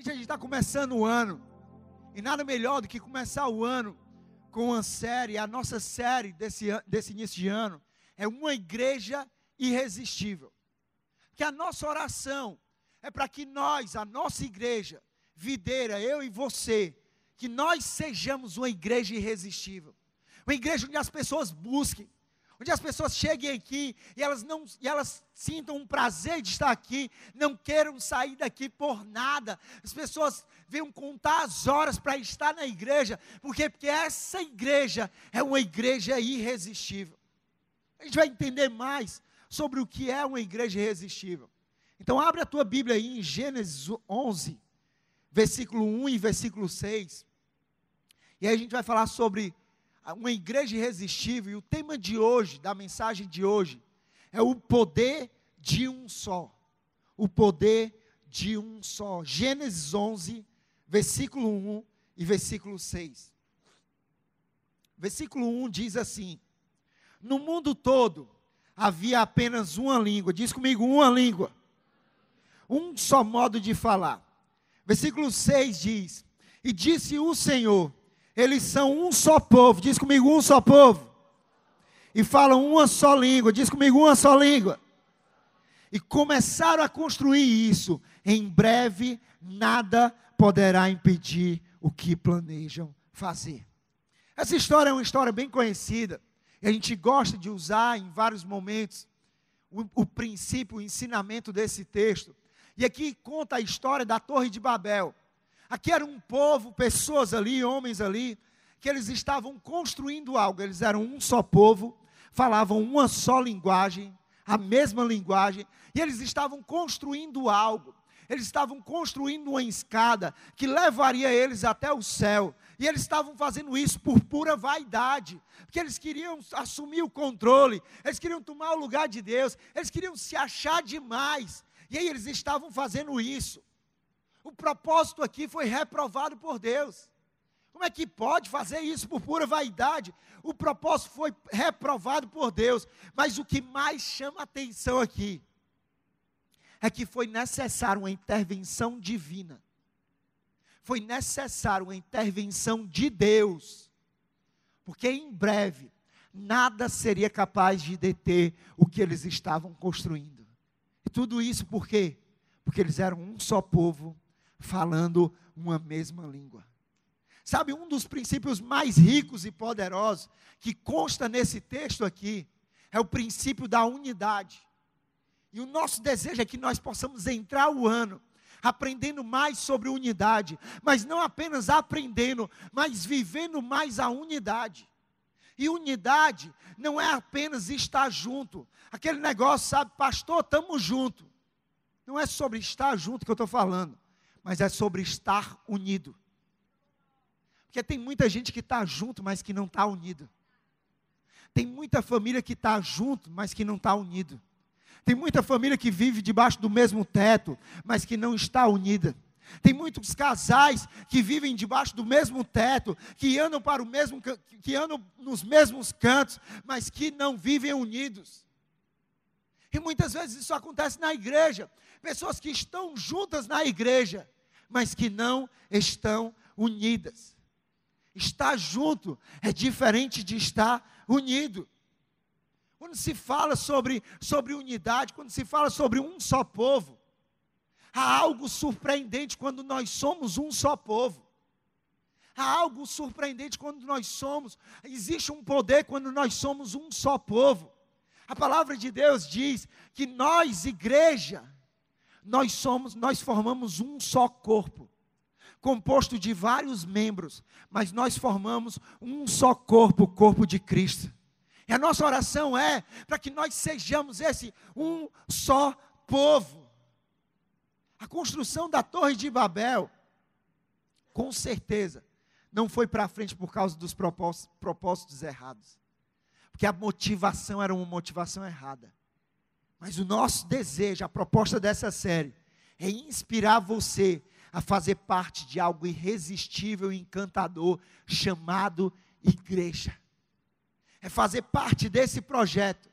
A gente está começando o ano, e nada melhor do que começar o ano com uma série. A nossa série desse início de ano é uma igreja irresistível. Que a nossa oração é para que nós, a nossa igreja, videira, eu e você, que nós sejamos uma igreja irresistível. Uma igreja onde as pessoas busquem, onde as pessoas cheguem aqui e elas sintam um prazer de estar aqui, não queiram sair daqui por nada. As pessoas venham contar as horas para estar na igreja, porque essa igreja é uma igreja irresistível. A gente vai entender mais sobre o que é uma igreja irresistível. Então abre a tua Bíblia aí em Gênesis 11, versículo 1 e versículo 6. E aí a gente vai falar sobre uma igreja irresistível, e o tema de hoje, da mensagem de hoje, é o poder de um só. O poder de um só. Gênesis 11, versículo 1 e versículo 6. Versículo 1 diz assim: no mundo todo havia apenas uma língua. Diz comigo, uma língua. Um só modo de falar. Versículo 6 diz: e disse o Senhor, eles são um só povo. Diz comigo, um só povo. E falam uma só língua. Diz comigo, uma só língua. E começaram a construir isso. Em breve, nada poderá impedir o que planejam fazer. Essa história é uma história bem conhecida. E a gente gosta de usar em vários momentos o princípio, o ensinamento desse texto. E aqui conta a história da Torre de Babel. Aqui era um povo, pessoas ali, homens ali, que eles estavam construindo algo. Eles eram um só povo, falavam uma só linguagem, a mesma linguagem, e eles estavam construindo algo. Eles estavam construindo uma escada que levaria eles até o céu. E eles estavam fazendo isso por pura vaidade, porque eles queriam assumir o controle, eles queriam tomar o lugar de Deus, eles queriam se achar demais. E aí eles estavam fazendo isso. O propósito aqui foi reprovado por Deus. Como é que pode fazer isso por pura vaidade? O propósito foi reprovado por Deus. Mas o que mais chama a atenção aqui é que foi necessário uma intervenção divina. Foi necessário uma intervenção de Deus. Porque em breve, nada seria capaz de deter o que eles estavam construindo. E tudo isso por quê? Porque eles eram um só povo, falando uma mesma língua. Sabe, um dos princípios mais ricos e poderosos que consta nesse texto aqui é o princípio da unidade. E o nosso desejo é que nós possamos entrar o ano aprendendo mais sobre unidade, mas não apenas aprendendo, mas vivendo mais a unidade. E unidade não é apenas estar junto. Aquele negócio, sabe, pastor, estamos juntos. Não é sobre estar junto que eu estou falando, mas é sobre estar unido. Porque tem muita gente que está junto, mas que não está unido. Tem muita família que está junto, mas que não está unido. Tem muita família que vive debaixo do mesmo teto, mas que não está unida. Tem muitos casais que vivem debaixo do mesmo teto, que andam que andam nos mesmos cantos, mas que não vivem unidos. E muitas vezes isso acontece na igreja. Pessoas que estão juntas na igreja, mas que não estão unidas. Estar junto é diferente de estar unido. Quando se fala sobre unidade, quando se fala sobre um só povo, há algo surpreendente quando nós somos um só povo. Há algo surpreendente quando existe um poder quando nós somos um só povo. A palavra de Deus diz que nós, igreja, nós formamos um só corpo, composto de vários membros, mas nós formamos um só corpo, o corpo de Cristo. E a nossa oração é para que nós sejamos esse um só povo. A construção da Torre de Babel, com certeza, não foi para frente por causa dos propósitos errados. Porque a motivação era uma motivação errada. Mas o nosso desejo, a proposta dessa série, é inspirar você a fazer parte de algo irresistível e encantador, chamado igreja. É fazer parte desse projeto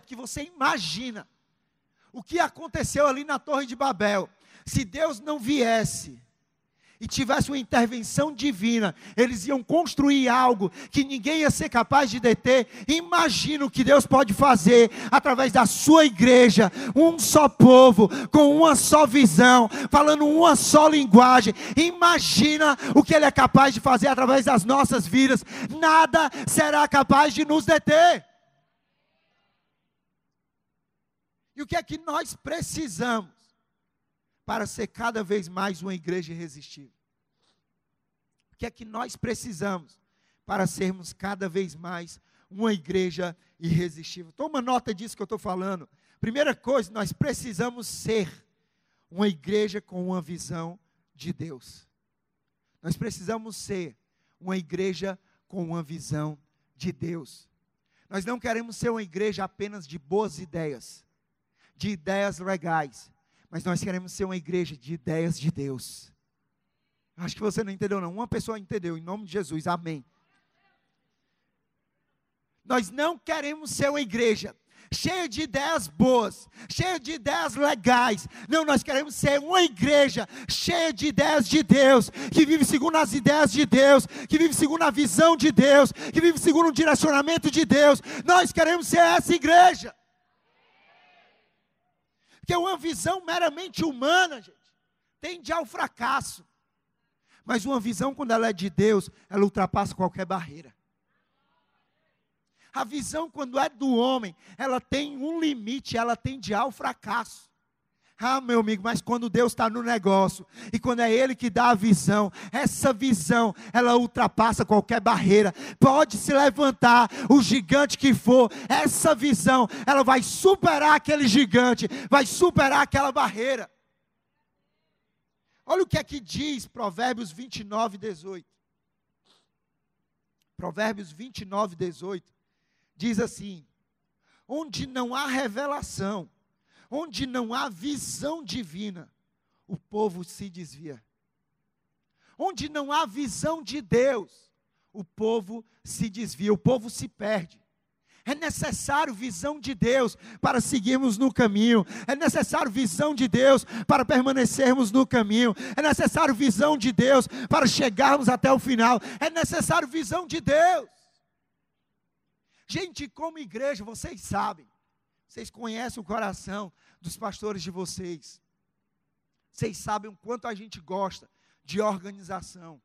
que você imagina. O que aconteceu ali na Torre de Babel Se Deus não viesse e tivesse uma intervenção divina, eles iam construir algo que ninguém ia ser capaz de deter. Imagina o que Deus pode fazer através da sua igreja, um só povo, com uma só visão, falando uma só linguagem. Imagina o que Ele é capaz de fazer através das nossas vidas. Nada será capaz de nos deter. E o que é que nós precisamos para ser cada vez mais uma igreja irresistível? O que é que nós precisamos para sermos cada vez mais uma igreja irresistível? Toma nota disso que eu estou falando. Primeira coisa, nós precisamos ser uma igreja com uma visão de Deus. Nós precisamos ser uma igreja com uma visão de Deus. Nós não queremos ser uma igreja apenas de boas ideias, de ideias legais, mas nós queremos ser uma igreja de ideias de Deus. Acho que você não entendeu não. Uma pessoa entendeu, em nome de Jesus, amém. Nós não queremos ser uma igreja cheia de ideias boas, cheia de ideias legais. Não, nós queremos ser uma igreja cheia de ideias de Deus, que vive segundo as ideias de Deus, que vive segundo a visão de Deus, que vive segundo o direcionamento de Deus. Nós queremos ser essa igreja. Porque uma visão meramente humana, gente, tende ao fracasso. Mas uma visão, quando ela é de Deus, ela ultrapassa qualquer barreira. A visão, quando é do homem, ela tem um limite, ela tende ao fracasso. Ah, meu amigo, mas quando Deus está no negócio, e quando é Ele que dá a visão, essa visão, ela ultrapassa qualquer barreira. Pode se levantar o gigante que for, essa visão, ela vai superar aquele gigante, vai superar aquela barreira. Olha o que é que diz Provérbios 29, 18. Provérbios 29, 18. Diz assim: onde não há revelação, onde não há visão divina, o povo se desvia. Onde não há visão de Deus, o povo se desvia, o povo se perde. É necessário visão de Deus para seguirmos no caminho. É necessário visão de Deus para permanecermos no caminho. É necessário visão de Deus para chegarmos até o final. É necessário visão de Deus. Gente, como igreja, vocês sabem, vocês conhecem o coração dos pastores de vocês. Vocês sabem o quanto a gente gosta de organização.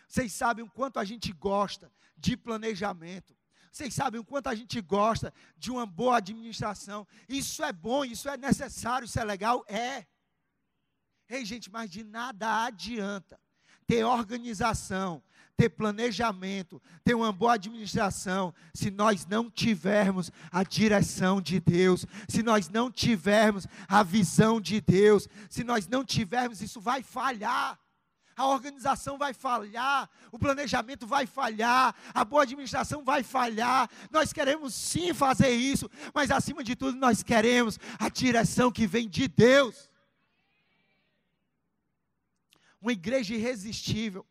Vocês sabem o quanto a gente gosta de planejamento. Vocês sabem o quanto a gente gosta de uma boa administração. Isso é bom, isso é necessário, isso é legal? É. Ei, gente, mas de nada adianta ter organização, ter planejamento, ter uma boa administração, se nós não tivermos a direção de Deus, se nós não tivermos a visão de Deus, se nós não tivermos, isso vai falhar. A organização vai falhar, o planejamento vai falhar, a boa administração vai falhar. Nós queremos sim fazer isso, mas acima de tudo nós queremos a direção que vem de Deus. Uma igreja irresistível,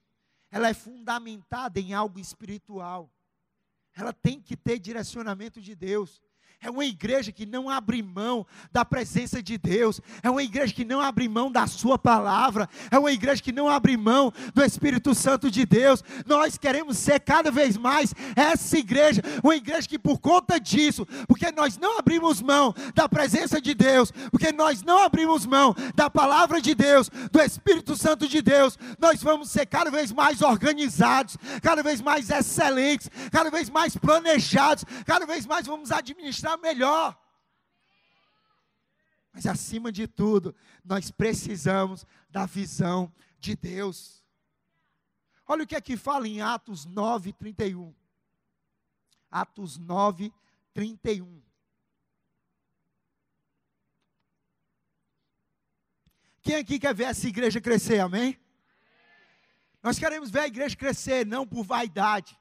ela é fundamentada em algo espiritual. Ela tem que ter direcionamento de Deus. É uma igreja que não abre mão da presença de Deus. É uma igreja que não abre mão da sua palavra. É uma igreja que não abre mão do Espírito Santo de Deus. Nós queremos ser cada vez mais essa igreja. Uma igreja que por conta disso, porque nós não abrimos mão da presença de Deus, porque nós não abrimos mão da palavra de Deus, do Espírito Santo de Deus, nós vamos ser cada vez mais organizados, cada vez mais excelentes, cada vez mais planejados, cada vez mais vamos administrar melhor. Mas acima de tudo, nós precisamos da visão de Deus. Olha o que é que fala em Atos 9, 31. Atos 9, 31. Quem aqui quer ver essa igreja crescer, amém? Nós queremos ver a igreja crescer, não por vaidade,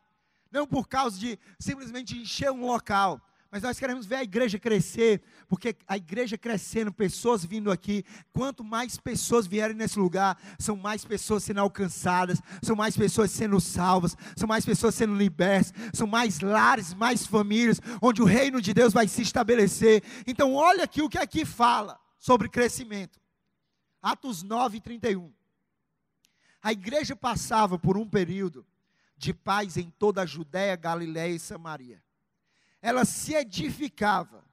não por causa de simplesmente encher um local, mas nós queremos ver a igreja crescer, porque a igreja crescendo, pessoas vindo aqui, quanto mais pessoas vierem nesse lugar, são mais pessoas sendo alcançadas, são mais pessoas sendo salvas, são mais pessoas sendo libertas, são mais lares, mais famílias, onde o reino de Deus vai se estabelecer. Então olha aqui o que aqui fala sobre crescimento. Atos 9:31. A igreja passava por um período de paz em toda a Judéia, Galiléia e Samaria. Ela se edificava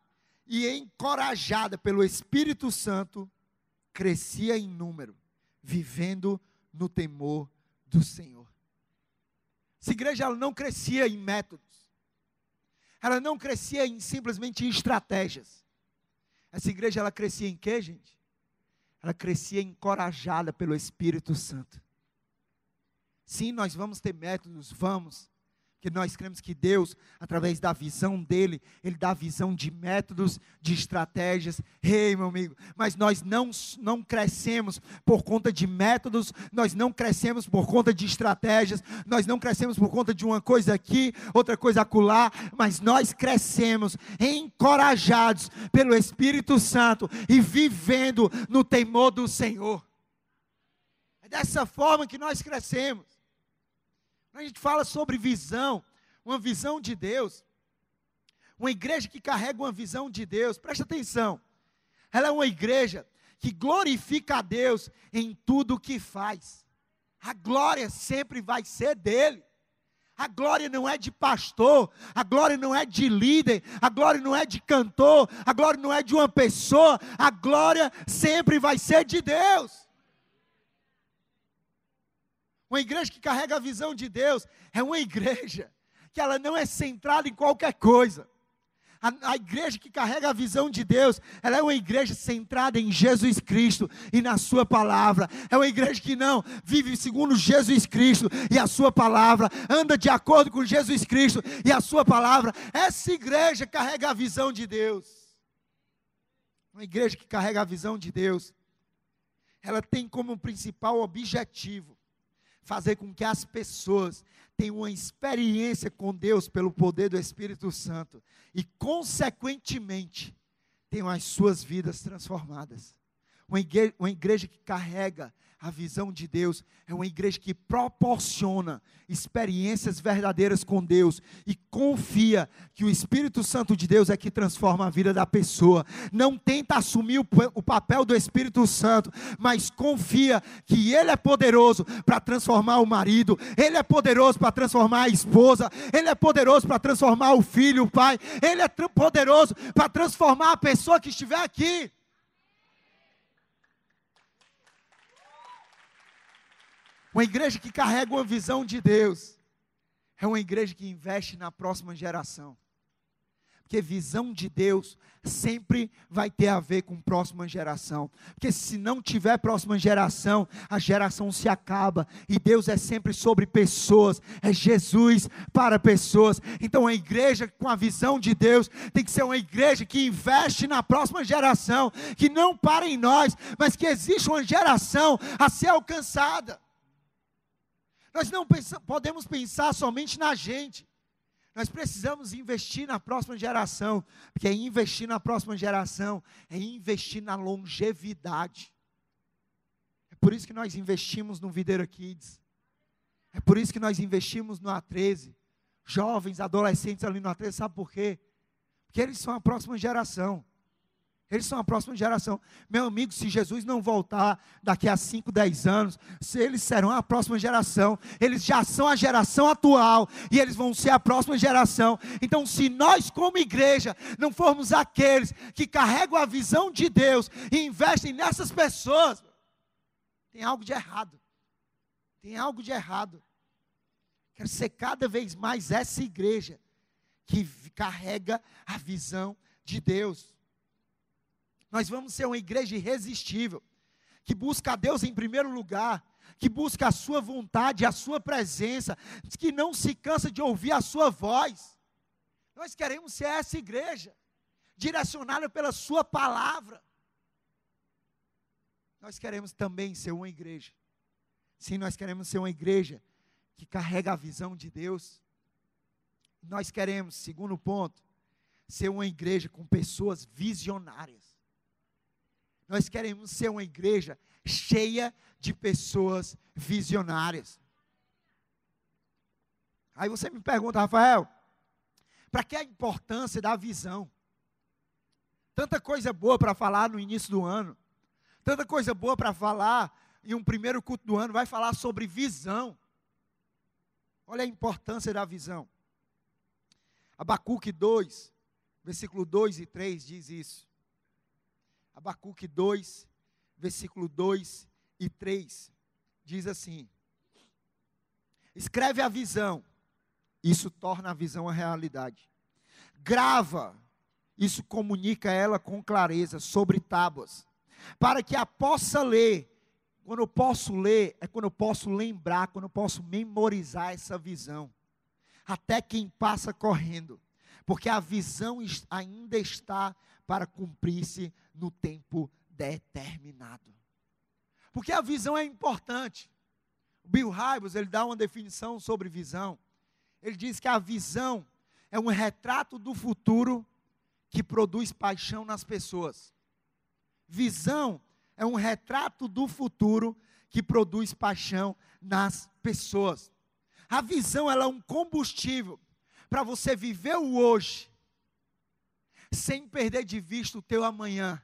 e, encorajada pelo Espírito Santo, crescia em número, vivendo no temor do Senhor. Essa igreja ela não crescia em métodos. Ela não crescia simplesmente em estratégias. Essa igreja ela crescia em quê, gente? Ela crescia encorajada pelo Espírito Santo. Sim, nós vamos ter métodos, vamos. Porque nós cremos que Deus, através da visão dEle, Ele dá visão de métodos, de estratégias. Ei, meu amigo, mas nós não crescemos por conta de métodos, nós não crescemos por conta de estratégias, nós não crescemos por conta de uma coisa aqui, outra coisa acolá, mas nós crescemos encorajados pelo Espírito Santo e vivendo no temor do Senhor. É dessa forma que nós crescemos. Quando a gente fala sobre visão, uma visão de Deus, uma igreja que carrega uma visão de Deus, presta atenção, ela é uma igreja que glorifica a Deus em tudo o que faz. A glória sempre vai ser dele. A glória não é de pastor, a glória não é de líder, a glória não é de cantor, a glória não é de uma pessoa, a glória sempre vai ser de Deus. Uma igreja que carrega a visão de Deus é uma igreja que ela não é centrada em qualquer coisa. A igreja que carrega a visão de Deus, ela é uma igreja centrada em Jesus Cristo e na sua palavra. É uma igreja que não vive segundo Jesus Cristo e a sua palavra, anda de acordo com Jesus Cristo e a sua palavra. Essa igreja carrega a visão de Deus. Uma igreja que carrega a visão de Deus, ela tem como principal objetivo fazer com que as pessoas tenham uma experiência com Deus pelo poder do Espírito Santo e, consequentemente, tenham as suas vidas transformadas. Uma igreja que carrega a visão de Deus é uma igreja que proporciona experiências verdadeiras com Deus e confia que o Espírito Santo de Deus é que transforma a vida da pessoa. Não tenta assumir o papel do Espírito Santo, mas confia que Ele é poderoso para transformar o marido, Ele é poderoso para transformar a esposa, Ele é poderoso para transformar o filho, o pai, Ele é poderoso para transformar a pessoa que estiver aqui. Uma igreja que carrega uma visão de Deus é uma igreja que investe na próxima geração. Porque visão de Deus sempre vai ter a ver com próxima geração. Porque se não tiver próxima geração, a geração se acaba. E Deus é sempre sobre pessoas. É Jesus para pessoas. Então a igreja com a visão de Deus tem que ser uma igreja que investe na próxima geração. Que não para em nós, mas que existe uma geração a ser alcançada. Nós não podemos pensar somente na gente. Nós precisamos investir na próxima geração. Porque investir na próxima geração é investir na longevidade. É por isso que nós investimos no Videira Kids. É por isso que nós investimos no A13. Jovens, adolescentes ali no A13, sabe por quê? Porque eles são a próxima geração. Eles são a próxima geração. Meu amigo, se Jesus não voltar daqui a 5, 10 anos, eles serão a próxima geração. Eles já são a geração atual e eles vão ser a próxima geração. Então, se nós como igreja não formos aqueles que carregam a visão de Deus e investem nessas pessoas, tem algo de errado. Tem algo de errado. Quero ser cada vez mais essa igreja que carrega a visão de Deus. Nós vamos ser uma igreja irresistível, que busca a Deus em primeiro lugar, que busca a sua vontade, a sua presença, que não se cansa de ouvir a sua voz. Nós queremos ser essa igreja, direcionada pela sua palavra. Nós queremos também ser uma igreja. Sim, nós queremos ser uma igreja que carrega a visão de Deus. Nós queremos, segundo ponto, ser uma igreja com pessoas visionárias. Nós queremos ser uma igreja cheia de pessoas visionárias. Aí você me pergunta, Rafael, para que a importância da visão? Tanta coisa boa para falar no início do ano. Tanta coisa boa para falar, em um primeiro culto do ano, vai falar sobre visão. Olha a importância da visão. Abacuque 2, versículo 2 e 3 diz isso. Abacuque 2, versículo 2 e 3, diz assim: escreve a visão, isso torna a visão a realidade. Grava, isso comunica ela com clareza sobre tábuas, para que a possa ler. Quando eu posso ler, é quando eu posso lembrar, quando eu posso memorizar essa visão. Até quem passa correndo, porque a visão ainda está para cumprir-se no tempo determinado. Porque a visão é importante. O Bill Hybels, ele dá uma definição sobre visão. Ele diz que a visão é um retrato do futuro que produz paixão nas pessoas. Visão é um retrato do futuro que produz paixão nas pessoas. A visão, ela é um combustível para você viver o hoje, sem perder de vista o teu amanhã.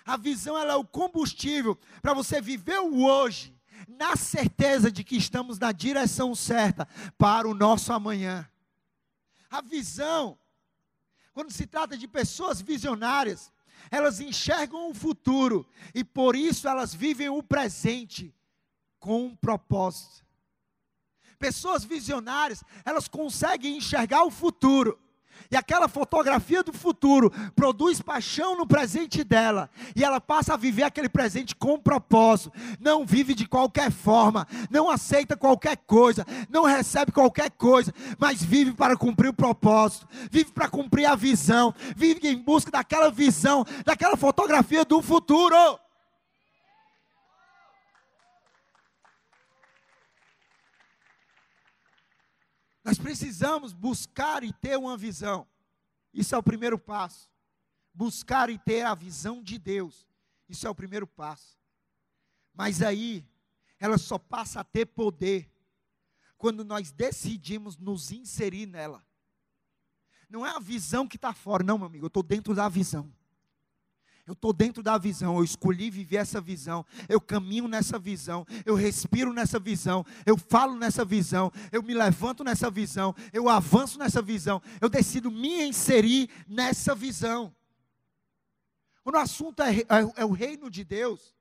A visão, ela é o combustível para você viver o hoje, na certeza de que estamos na direção certa para o nosso amanhã. A visão, quando se trata de pessoas visionárias, elas enxergam o futuro e por isso elas vivem o presente com um propósito. Pessoas visionárias, elas conseguem enxergar o futuro. E aquela fotografia do futuro produz paixão no presente dela. E ela passa a viver aquele presente com propósito. Não vive de qualquer forma. Não aceita qualquer coisa. Não recebe qualquer coisa. Mas vive para cumprir o propósito. Vive para cumprir a visão. Vive em busca daquela visão. Daquela fotografia do futuro. Nós precisamos buscar e ter uma visão. Isso é o primeiro passo. Buscar e ter a visão de Deus. Isso é o primeiro passo. Mas aí, ela só passa a ter poder quando nós decidimos nos inserir nela. Não é a visão que está fora. Não, meu amigo, eu estou dentro da visão. Eu estou dentro da visão, eu escolhi viver essa visão, eu caminho nessa visão, eu respiro nessa visão, eu falo nessa visão, eu me levanto nessa visão, eu avanço nessa visão, eu decido me inserir nessa visão. Quando o assunto é o reino de Deus,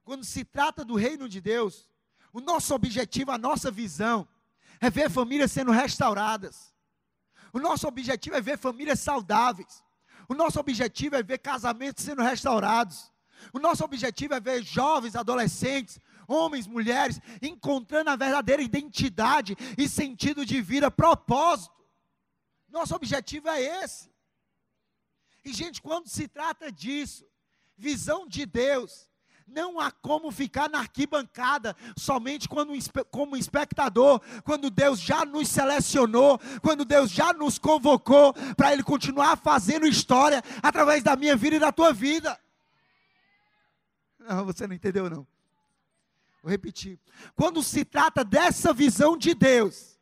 quando se trata do reino de Deus, o nosso objetivo, a nossa visão, é ver famílias sendo restauradas. O nosso objetivo é ver famílias saudáveis. O nosso objetivo é ver casamentos sendo restaurados. O nosso objetivo é ver jovens, adolescentes, homens, mulheres, encontrando a verdadeira identidade e sentido de vida, propósito. Nosso objetivo é esse. E gente, quando se trata disso, visão de Deus, não há como ficar na arquibancada somente como espectador, quando Deus já nos selecionou, quando Deus já nos convocou para Ele continuar fazendo história através da minha vida e da tua vida. Não, você não entendeu não. Vou repetir. Quando se trata dessa visão de Deus,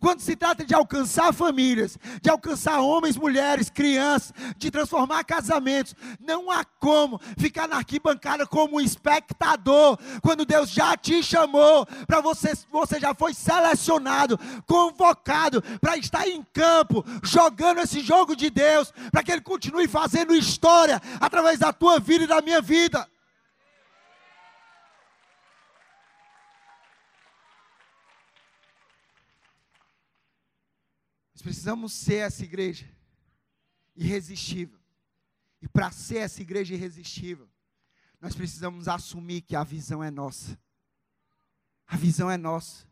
quando se trata de alcançar famílias, de alcançar homens, mulheres, crianças, de transformar casamentos, não há como ficar na arquibancada como um espectador, quando Deus já te chamou, para você já foi selecionado, convocado, para estar em campo, jogando esse jogo de Deus, para que Ele continue fazendo história, através da tua vida e da minha vida. Precisamos ser essa igreja irresistível. E para ser essa igreja irresistível, nós precisamos assumir que a visão é nossa. A visão é nossa.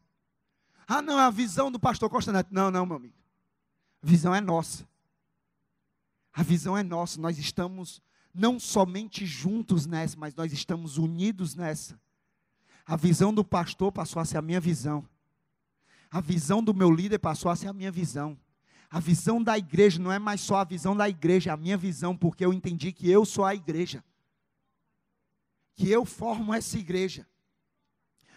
Ah, não, é a visão do pastor Costa Neto. Não, meu amigo. A visão é nossa. A visão é nossa. Nós estamos não somente juntos nessa, mas nós estamos unidos nessa. A visão do pastor passou a ser a minha visão. A visão do meu líder passou a ser a minha visão. A visão da igreja não é mais só a visão da igreja, é a minha visão, porque eu entendi que eu sou a igreja. Que eu formo essa igreja.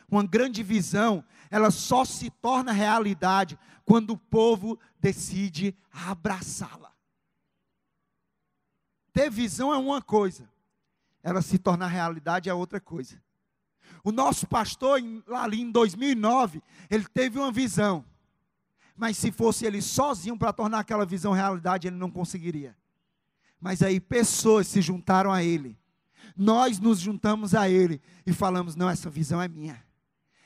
Uma grande visão, ela só se torna realidade quando o povo decide abraçá-la. Ter visão é uma coisa, ela se tornar realidade é outra coisa. O nosso pastor, ali em 2009, ele teve uma visão. Mas se fosse ele sozinho para tornar aquela visão realidade, ele não conseguiria. Mas aí pessoas se juntaram a ele. Nós nos juntamos a ele e falamos, não, essa visão é minha.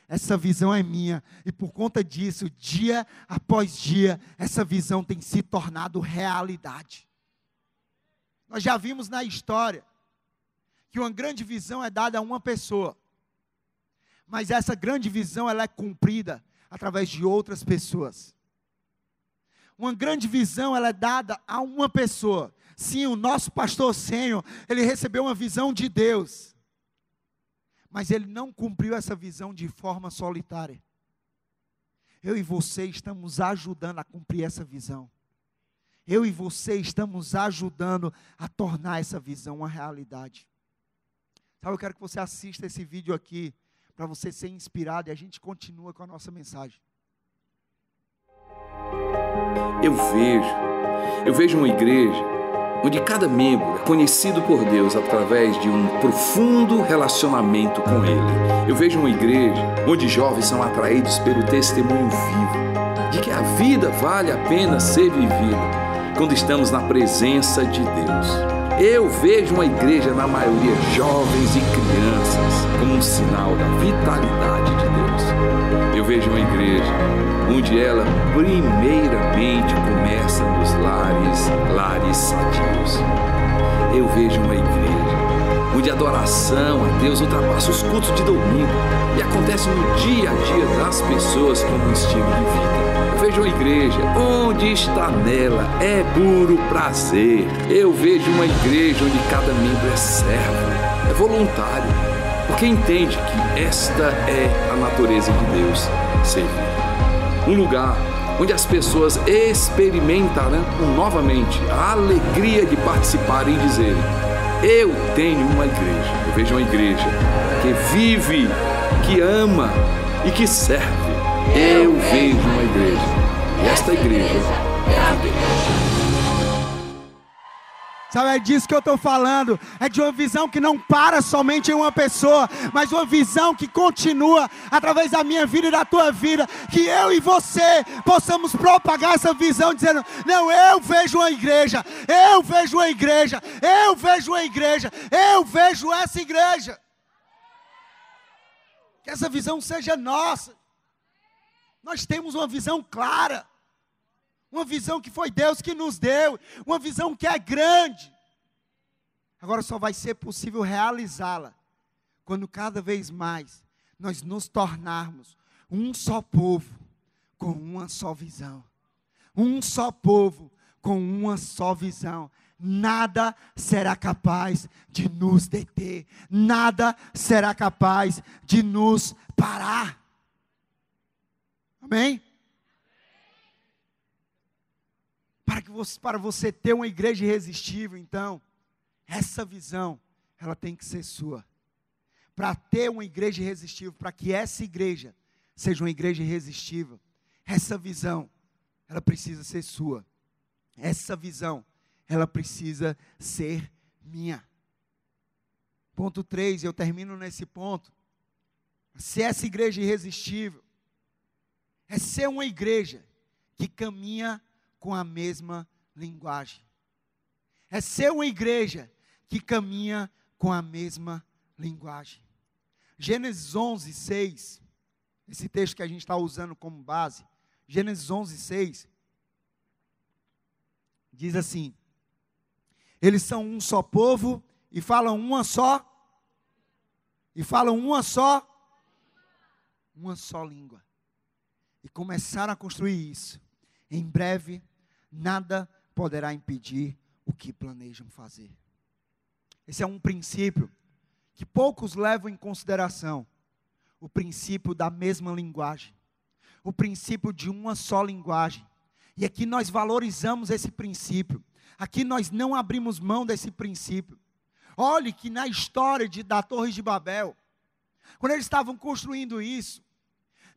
Essa visão é minha. E por conta disso, dia após dia, essa visão tem se tornado realidade. Nós já vimos na história que uma grande visão é dada a uma pessoa. Mas essa grande visão, ela é cumprida através de outras pessoas. Uma grande visão, ela é dada a uma pessoa. Sim, o nosso pastor sênior, ele recebeu uma visão de Deus. Mas ele não cumpriu essa visão de forma solitária. Eu e você estamos ajudando a cumprir essa visão. Eu e você estamos ajudando a tornar essa visão uma realidade. Sabe, eu quero que você assista esse vídeo aqui, para você ser inspirado, e a gente continua com a nossa mensagem. Eu vejo uma igreja onde cada membro é conhecido por Deus através de um profundo relacionamento com Ele. Eu vejo uma igreja onde jovens são atraídos pelo testemunho vivo, de que a vida vale a pena ser vivida, quando estamos na presença de Deus. Eu vejo uma igreja, na maioria, jovens e crianças, como um sinal da vitalidade de Deus. Eu vejo uma igreja onde ela, primeiramente, começa nos lares sadios. Eu vejo uma igreja onde a adoração a Deus ultrapassa os cultos de domingo e acontece no dia a dia das pessoas como um estilo de vida. Eu vejo uma igreja onde está nela é puro prazer. Eu vejo uma igreja onde cada membro é servo, é voluntário, porque entende que esta é a natureza de Deus, servir. Um lugar onde as pessoas experimentarão novamente a alegria de participarem e dizerem: eu tenho uma igreja. Eu vejo uma igreja que vive, que ama e que serve. Eu vejo uma igreja, e esta igreja é a Deus. Sabe, é disso que eu estou falando. É de uma visão que não para somente em uma pessoa, mas uma visão que continua através da minha vida e da tua vida. Que eu e você possamos propagar essa visão, dizendo: não, eu vejo uma igreja, eu vejo uma igreja, eu vejo uma igreja, eu vejo essa igreja. Que essa visão seja nossa. Nós temos uma visão clara. Uma visão que foi Deus que nos deu. Uma visão que é grande. Agora só vai ser possível realizá-la quando cada vez mais nós nos tornarmos um só povo com uma só visão. Um só povo com uma só visão. Nada será capaz de nos deter. Nada será capaz de nos parar. Amém? Para você ter uma igreja irresistível, então, essa visão, ela tem que ser sua. Para ter uma igreja irresistível, para que essa igreja seja uma igreja irresistível, essa visão, ela precisa ser sua. Essa visão, ela precisa ser minha. Ponto 3, eu termino nesse ponto. Se essa igreja irresistível, é ser uma igreja que caminha com a mesma linguagem. É ser uma igreja que caminha com a mesma linguagem. Gênesis 11, 6, esse texto que a gente está usando como base, Gênesis 11, 6, diz assim: eles são um só povo e falam uma só língua. E começaram a construir isso. Em breve, nada poderá impedir o que planejam fazer. Esse é um princípio que poucos levam em consideração. O princípio da mesma linguagem. O princípio de uma só linguagem. E aqui nós valorizamos esse princípio. Aqui nós não abrimos mão desse princípio. Olhe que na história da Torre de Babel, quando eles estavam construindo isso,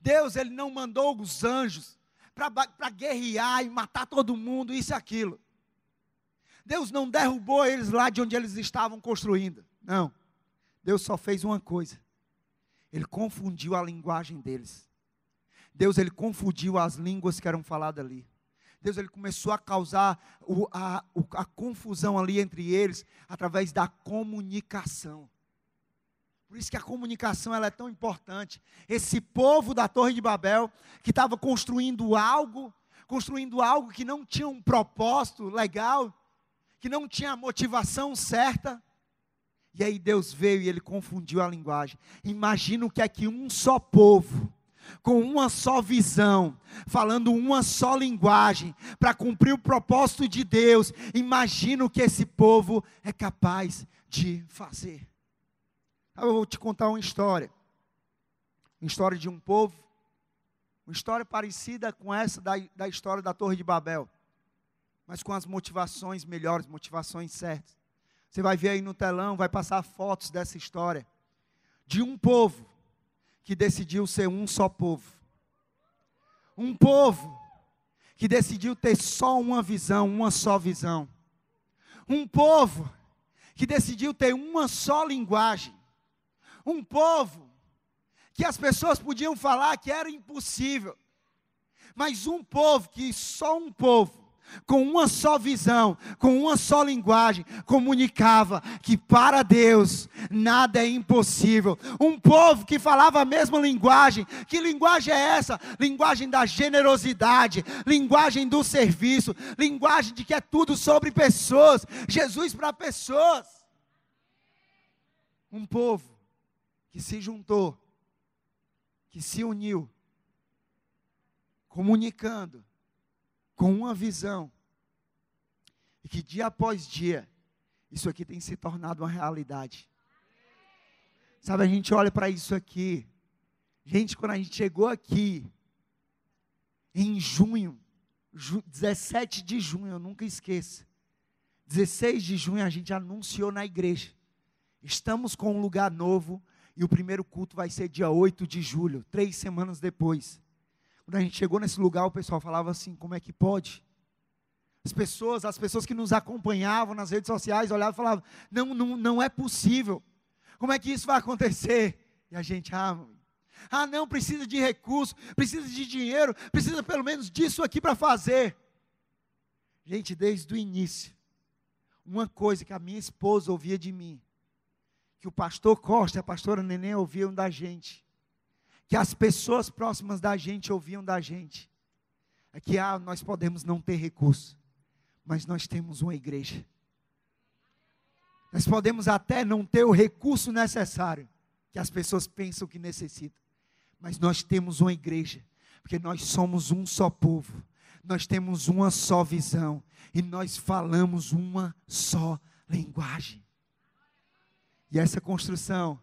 Deus, Ele não mandou os anjos para guerrear e matar todo mundo, isso e aquilo. Deus não derrubou eles lá de onde eles estavam construindo. Não. Deus só fez uma coisa. Ele confundiu a linguagem deles. Deus, ele confundiu as línguas que eram faladas ali. Deus, ele começou a causar a confusão ali entre eles, através da comunicação. Por isso que a comunicação ela é tão importante. Esse povo da Torre de Babel, que estava construindo algo que não tinha um propósito legal, que não tinha a motivação certa. E aí Deus veio e ele confundiu a linguagem. Imagina o que é que um só povo, com uma só visão, falando uma só linguagem, para cumprir o propósito de Deus, imagina o que esse povo é capaz de fazer. Eu vou te contar uma história de um povo, uma história parecida com essa da história da Torre de Babel, mas com as motivações melhores, motivações certas. Você vai ver aí no telão, vai passar fotos dessa história, de um povo, que decidiu ser um só povo. Um povo que decidiu ter só uma visão, uma só visão. Um povo que decidiu ter uma só linguagem. Um povo que as pessoas podiam falar que era impossível. Mas um povo que só um povo, com uma só visão, com uma só linguagem, comunicava que para Deus nada é impossível. Um povo que falava a mesma linguagem. Que linguagem é essa? Linguagem da generosidade, linguagem do serviço, linguagem de que é tudo sobre pessoas, Jesus para pessoas. Um povo que se juntou, que se uniu, comunicando, com uma visão, e que dia após dia, isso aqui tem se tornado uma realidade. Sabe, a gente olha para isso aqui, gente, quando a gente chegou aqui, em junho, 17 de junho, eu nunca esqueço, 16 de junho a gente anunciou na igreja, estamos com um lugar novo, e o primeiro culto vai ser dia 8 de julho, 3 semanas depois. Quando a gente chegou nesse lugar, o pessoal falava assim, como é que pode? As pessoas que nos acompanhavam nas redes sociais, olhavam e falavam, não é possível. Como é que isso vai acontecer? E a gente, não, precisa de recurso, precisa de dinheiro, precisa pelo menos disso aqui para fazer. Gente, desde o início, uma coisa que a minha esposa ouvia de mim, que o pastor Costa e a pastora Neném ouviam da gente, que as pessoas próximas da gente ouviam da gente, é que nós podemos não ter recurso, mas nós temos uma igreja. Nós podemos até não ter o recurso necessário, que as pessoas pensam que necessitam, mas nós temos uma igreja, porque nós somos um só povo, nós temos uma só visão, e nós falamos uma só linguagem. E essa construção,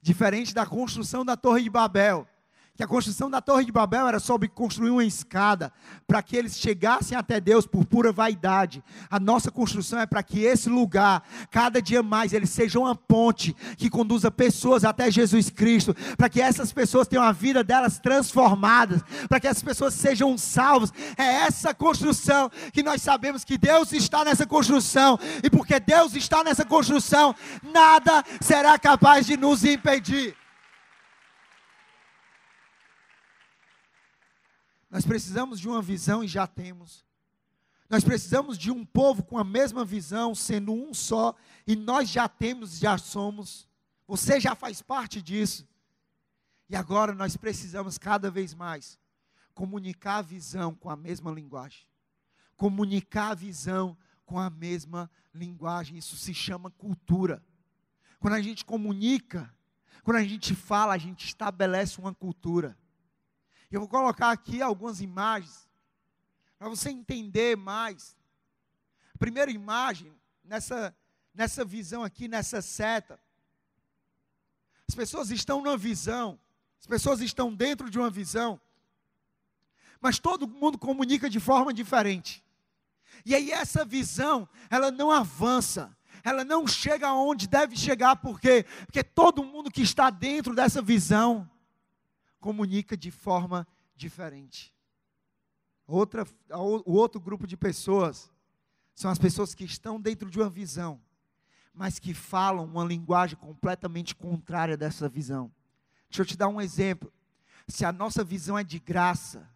diferente da construção da Torre de Babel, que a construção da Torre de Babel era sobre construir uma escada, para que eles chegassem até Deus por pura vaidade. A nossa construção é para que esse lugar, cada dia mais, ele seja uma ponte, que conduza pessoas até Jesus Cristo, para que essas pessoas tenham a vida delas transformadas, para que essas pessoas sejam salvas. É essa construção, que nós sabemos que Deus está nessa construção, e porque Deus está nessa construção, nada será capaz de nos impedir. Nós precisamos de uma visão e já temos. Nós precisamos de um povo com a mesma visão, sendo um só, e nós já temos, já somos. Você já faz parte disso. E agora nós precisamos cada vez mais comunicar a visão com a mesma linguagem. Comunicar a visão com a mesma linguagem. Isso se chama cultura. Quando a gente comunica, quando a gente fala, a gente estabelece uma cultura. Eu vou colocar aqui algumas imagens, para você entender mais. A primeira imagem, nessa visão aqui, nessa seta. As pessoas estão numa visão, as pessoas estão dentro de uma visão, mas todo mundo comunica de forma diferente. E aí essa visão, ela não avança, ela não chega aonde deve chegar, por quê? Porque todo mundo que está dentro dessa visão, comunica de forma diferente. O outro grupo de pessoas são as pessoas que estão dentro de uma visão, mas que falam uma linguagem completamente contrária dessa visão. Deixa eu te dar um exemplo. Se a nossa visão é de graça,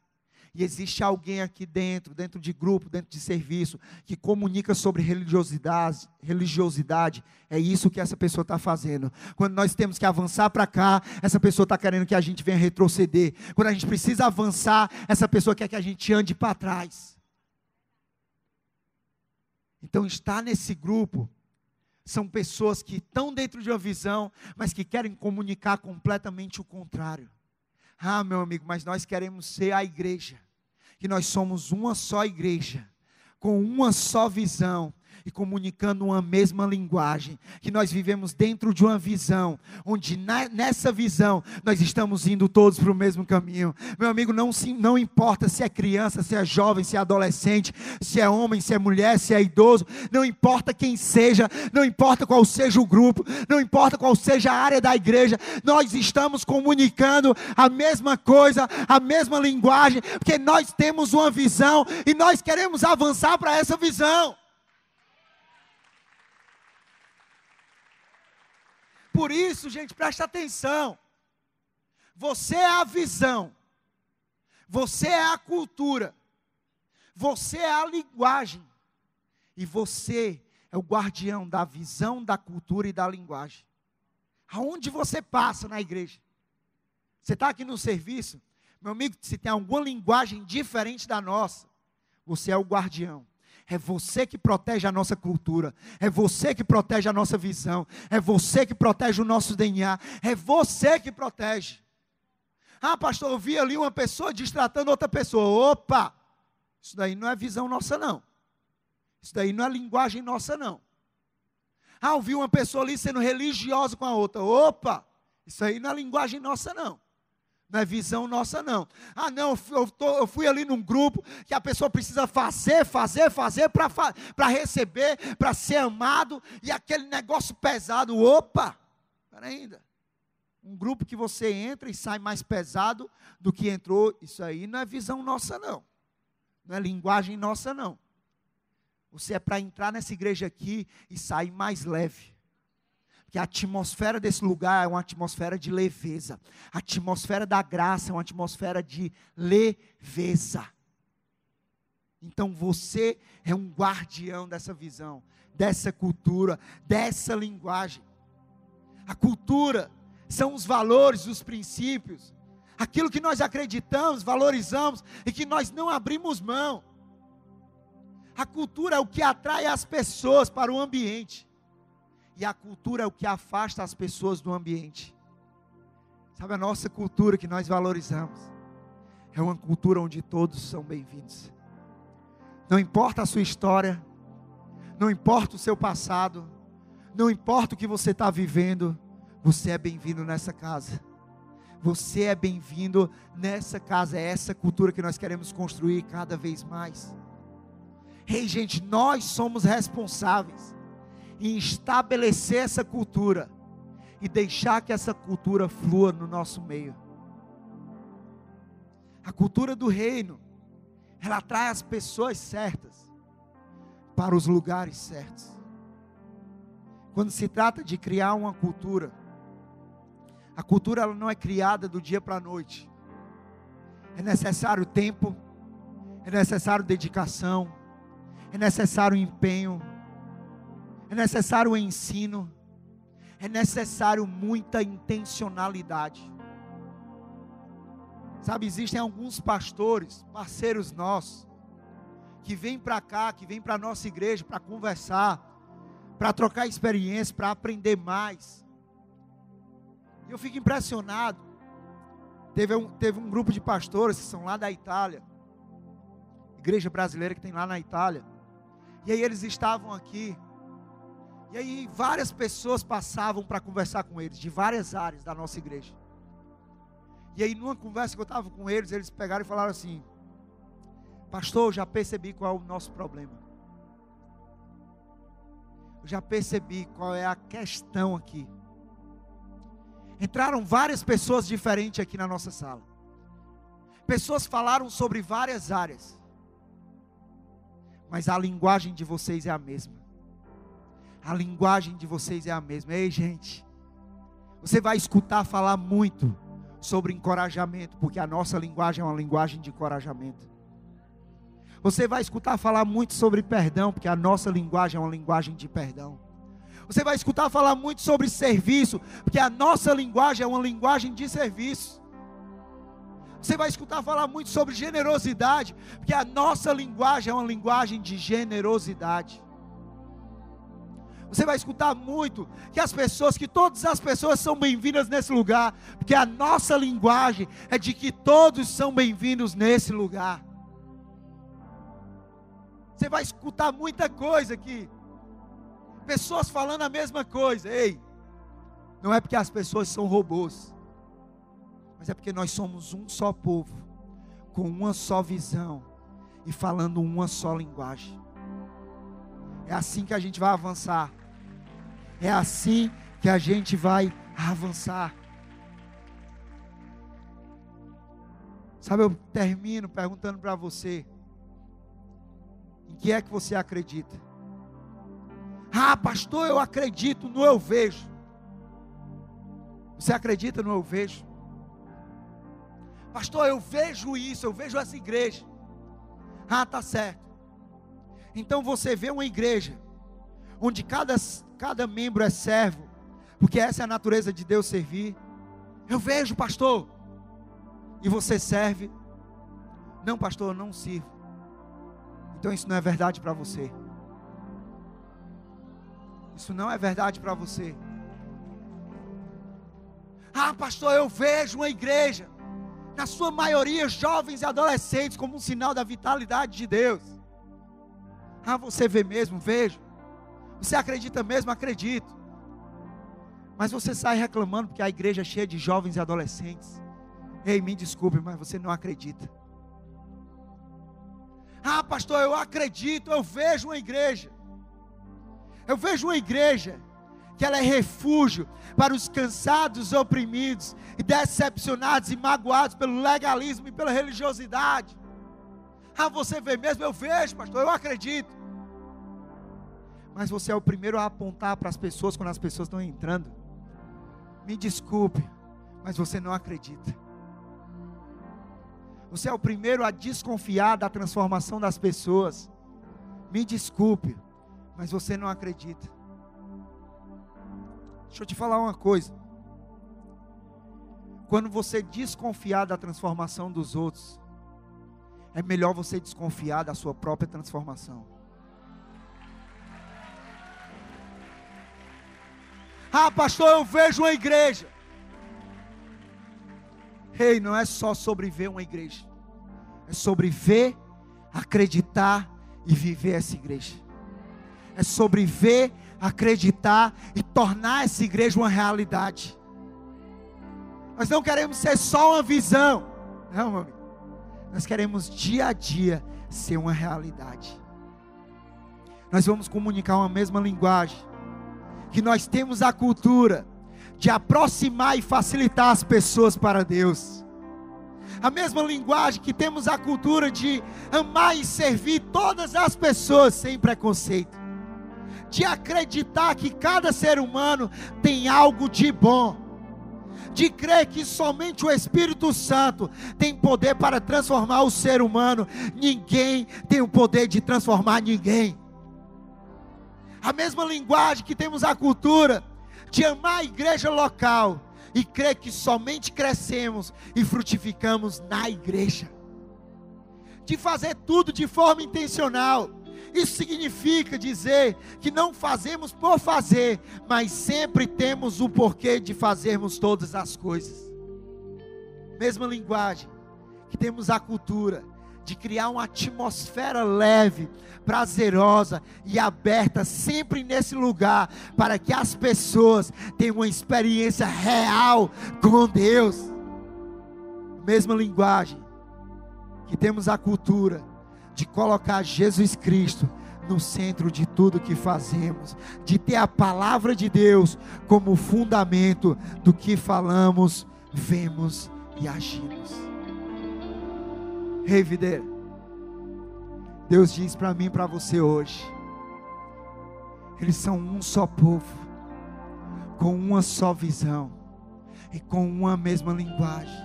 e existe alguém aqui dentro de grupo, dentro de serviço, que comunica sobre religiosidade, é isso que essa pessoa está fazendo. Quando nós temos que avançar para cá, essa pessoa está querendo que a gente venha retroceder. Quando a gente precisa avançar, essa pessoa quer que a gente ande para trás. Então, estar nesse grupo, são pessoas que estão dentro de uma visão, mas que querem comunicar completamente o contrário. Ah, meu amigo, mas nós queremos ser a igreja, que nós somos uma só igreja, com uma só visão, e comunicando uma mesma linguagem, que nós vivemos dentro de uma visão, onde nessa visão, nós estamos indo todos para o mesmo caminho. Meu amigo, não importa se é criança, se é jovem, se é adolescente, se é homem, se é mulher, se é idoso, não importa quem seja, não importa qual seja o grupo, não importa qual seja a área da igreja, nós estamos comunicando a mesma coisa, a mesma linguagem, porque nós temos uma visão, e nós queremos avançar para essa visão. Por isso, gente, presta atenção. Você é a visão. Você é a cultura. Você é a linguagem. E você é o guardião da visão, da cultura e da linguagem. Aonde você passa na igreja? Você está aqui no serviço? Meu amigo, se tem alguma linguagem diferente da nossa, você é o guardião. É você que protege a nossa cultura, é você que protege a nossa visão, é você que protege o nosso DNA, é você que protege. Ah, pastor, eu vi ali uma pessoa destratando outra pessoa. Opa, isso daí não é visão nossa não, isso daí não é linguagem nossa não. Ah, eu vi uma pessoa ali sendo religiosa com a outra. Opa, isso aí não é linguagem nossa não. Não é visão nossa não. Ah não, eu fui ali num grupo que a pessoa precisa fazer para receber, para ser amado, e aquele negócio pesado. Opa, espera ainda. Um grupo que você entra e sai mais pesado do que entrou, isso aí não é visão nossa não. Não é linguagem nossa não. Você é para entrar nessa igreja aqui e sair mais leve. Que a atmosfera desse lugar é uma atmosfera de leveza. A atmosfera da graça é uma atmosfera de leveza. Então você é um guardião dessa visão, dessa cultura, dessa linguagem. A cultura são os valores, os princípios, aquilo que nós acreditamos, valorizamos e que nós não abrimos mão. A cultura é o que atrai as pessoas para o ambiente. E a cultura é o que afasta as pessoas do ambiente. Sabe, a nossa cultura que nós valorizamos é uma cultura onde todos são bem-vindos. Não importa a sua história, não importa o seu passado, não importa o que você está vivendo, você é bem-vindo nessa casa. Você é bem-vindo nessa casa. É essa cultura que nós queremos construir cada vez mais. Ei, gente, nós somos responsáveis em estabelecer essa cultura e deixar que essa cultura flua no nosso meio. A cultura do reino, ela atrai as pessoas certas para os lugares certos. Quando se trata de criar uma cultura, a cultura ela não é criada do dia para a noite. É necessário tempo, é necessário dedicação, é necessário empenho, é necessário ensino, é necessário muita intencionalidade. Sabe, existem alguns pastores, parceiros nossos, que vêm para cá, que vêm para a nossa igreja para conversar, para trocar experiência, para aprender mais. E eu fico impressionado. Teve um grupo de pastores que são lá da Itália, igreja brasileira que tem lá na Itália, e aí eles estavam aqui. E aí várias pessoas passavam para conversar com eles, de várias áreas da nossa igreja. E aí numa conversa que eu estava com eles, eles pegaram e falaram assim: pastor, eu já percebi qual é o nosso problema. Eu já percebi qual é a questão aqui. Entraram várias pessoas diferentes aqui na nossa sala. Pessoas falaram sobre várias áreas. Mas a linguagem de vocês é a mesma. A linguagem de vocês é a mesma. Ei, gente, você vai escutar falar muito sobre encorajamento, porque a nossa linguagem é uma linguagem de encorajamento. Você vai escutar falar muito sobre perdão, porque a nossa linguagem é uma linguagem de perdão. Você vai escutar falar muito sobre serviço, porque a nossa linguagem é uma linguagem de serviço. Você vai escutar falar muito sobre generosidade, porque a nossa linguagem é uma linguagem de generosidade. Você vai escutar muito que todas as pessoas são bem-vindas nesse lugar, porque a nossa linguagem é de que todos são bem-vindos nesse lugar. Você vai escutar muita coisa aqui, pessoas falando a mesma coisa. Ei, não é porque as pessoas são robôs, mas é porque nós somos um só povo, com uma só visão e falando uma só linguagem. É assim que a gente vai avançar. É assim que a gente vai avançar. Sabe, eu termino perguntando para você: em que é que você acredita? Ah, pastor, eu acredito no eu vejo. Você acredita no eu vejo? Pastor, eu vejo isso, eu vejo essa igreja. Ah, tá certo. Então você vê uma igreja onde cada membro é servo, porque essa é a natureza de Deus, servir. Eu vejo, pastor. E você serve? Não, pastor, eu não sirvo. Então isso não é verdade para você. Isso não é verdade para você. Ah, pastor, eu vejo uma igreja, na sua maioria jovens e adolescentes, como um sinal da vitalidade de Deus. Ah, você vê mesmo? Vejo. Você acredita mesmo? Acredito. Mas você sai reclamando porque a igreja é cheia de jovens e adolescentes. Ei, me desculpe, mas você não acredita. Ah, pastor, eu acredito, eu vejo uma igreja. Eu vejo uma igreja que ela é refúgio para os cansados, oprimidos e decepcionados e magoados pelo legalismo e pela religiosidade. Ah, você vê mesmo? Eu vejo, pastor, eu acredito. Mas você é o primeiro a apontar para as pessoas quando as pessoas estão entrando. Me desculpe, mas você não acredita. Você é o primeiro a desconfiar da transformação das pessoas. Me desculpe, mas você não acredita. Deixa eu te falar uma coisa. Quando você desconfiar da transformação dos outros, é melhor você desconfiar da sua própria transformação. Ah, pastor, eu vejo uma igreja. Ei, não é só sobre ver uma igreja. É sobre ver, acreditar e viver essa igreja. É sobre ver, acreditar e tornar essa igreja uma realidade. Nós não queremos ser só uma visão. Não, meu amigo. Nós queremos dia a dia ser uma realidade. Nós vamos comunicar uma mesma linguagem. Que nós temos a cultura de aproximar e facilitar as pessoas para Deus. A mesma linguagem que temos a cultura de amar e servir todas as pessoas sem preconceito. De acreditar que cada ser humano tem algo de bom. De crer que somente o Espírito Santo tem poder para transformar o ser humano. Ninguém tem o poder de transformar ninguém. A mesma linguagem que temos a cultura de amar a igreja local e crer que somente crescemos e frutificamos na igreja. De fazer tudo de forma intencional. Isso significa dizer que não fazemos por fazer, mas sempre temos o porquê de fazermos todas as coisas. Mesma linguagem que temos a cultura de criar uma atmosfera leve, prazerosa e aberta sempre nesse lugar, para que as pessoas tenham uma experiência real com Deus. Mesma linguagem que temos a cultura de colocar Jesus Cristo no centro de tudo que fazemos, de ter a palavra de Deus como fundamento do que falamos, vemos e agimos. Ei, videira, Deus diz para mim e para você hoje: Eles são um só povo, com uma só visão e com uma mesma linguagem.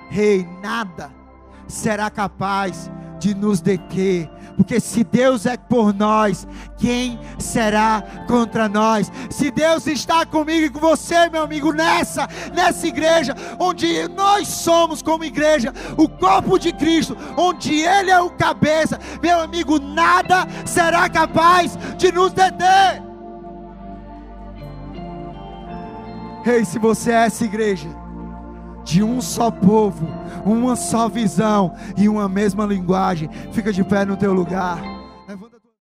Rei, nada será capaz de nos deter, porque se Deus é por nós, quem será contra nós? Se Deus está comigo e com você, meu amigo, nessa igreja, onde nós somos como igreja, o corpo de Cristo, onde Ele é o cabeça, meu amigo, nada será capaz de nos deter. Ei, se você é essa igreja, de um só povo, uma só visão e uma mesma linguagem, fica de pé no teu lugar.